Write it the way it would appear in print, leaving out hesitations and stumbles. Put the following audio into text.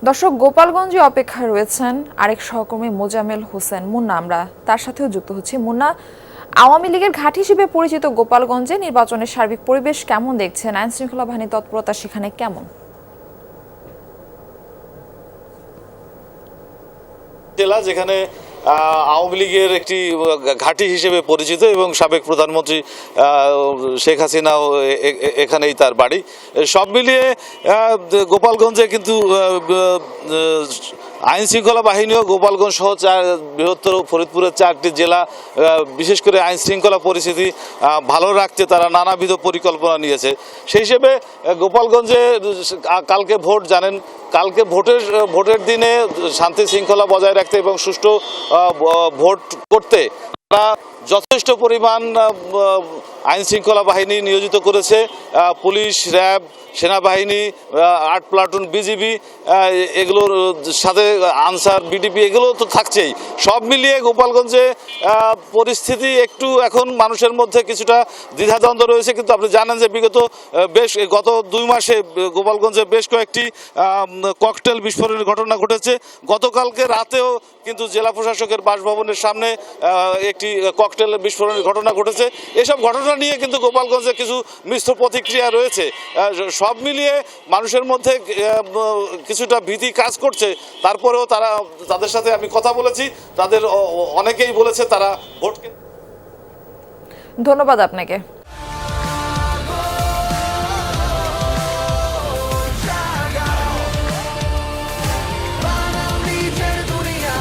দর্শক, গোপালগঞ্জে অপেক্ষায় রয়েছেন আরেক সহকর্মী মোজামেল হোসেন মুন্না। আমরা তার সাথেও যুক্ত হচ্ছি। মুন্না, আওয়ামী লীগের ঘাঁটি হিসেবে পরিচিত গোপালগঞ্জে নির্বাচনের সার্বিক পরিবেশ কেমন দেখছেন? আইন শৃঙ্খলা বাহিনীর তৎপরতা সেখানে কেমন? জেলা যেখানে আওয়ামী লীগের একটি ঘাঁটি হিসেবে পরিচিত এবং সাবেক প্রধানমন্ত্রী শেখ হাসিনাও এখানেই তার বাড়ি। সব মিলিয়ে গোপালগঞ্জে কিন্তু আইন শৃঙ্খলা বাহিনীও গোপালগঞ্জ সহ বৃহত্তর ফরিদপুরের 4টি জেলা বিশেষ করে আইন শৃঙ্খলা পরিস্থিতি ভালো রাখতে তারা নানাবিধ পরিকল্পনা নিয়েছে। সেই হিসেবে গোপালগঞ্জে কালকে ভোট, জানেন কালকে ভোটের দিনে শান্তি শৃঙ্খলা বজায় রাখতে এবং সুষ্ঠু ভোট করতে তারা যথেষ্ট পরিমাণ আইন শৃঙ্খলা বাহিনী নিয়োজিত করেছে। পুলিশ, র্যাব, সেনাবাহিনী, 8 প্লাটুন বিজিবি, এগুলোর সাথে আনসার, বিডিপি এগুলো তো থাকছেই। সব মিলিয়ে গোপালগঞ্জে পরিস্থিতি একটু এখন মানুষের মধ্যে কিছুটা দ্বিধাদ্বন্দ্ব রয়েছে। কিন্তু আপনি জানেন যে গত 2 মাসে গোপালগঞ্জে বেশ কয়েকটি ককটেল বিস্ফোরণের ঘটনা ঘটেছে। গতকালকে রাতেও কিন্তু জেলা প্রশাসকের বাসভবনের সামনে একটি ককটেল বিস্ফোরণের ঘটনা ঘটেছে। এসব ঘটনা নিয়ে কিন্তু গোপালগঞ্জে কিছু মিশ্র প্রতিক্রিয়া রয়েছে। সব মিলিয়ে মানুষের মধ্যে কিছুটা ভীতি কাজ করছে। তারপরেও তাদের সাথে আমি কথা বলেছি, তাদের অনেকেই বলেছে তারা ভোট। ধন্যবাদ আপনাকে।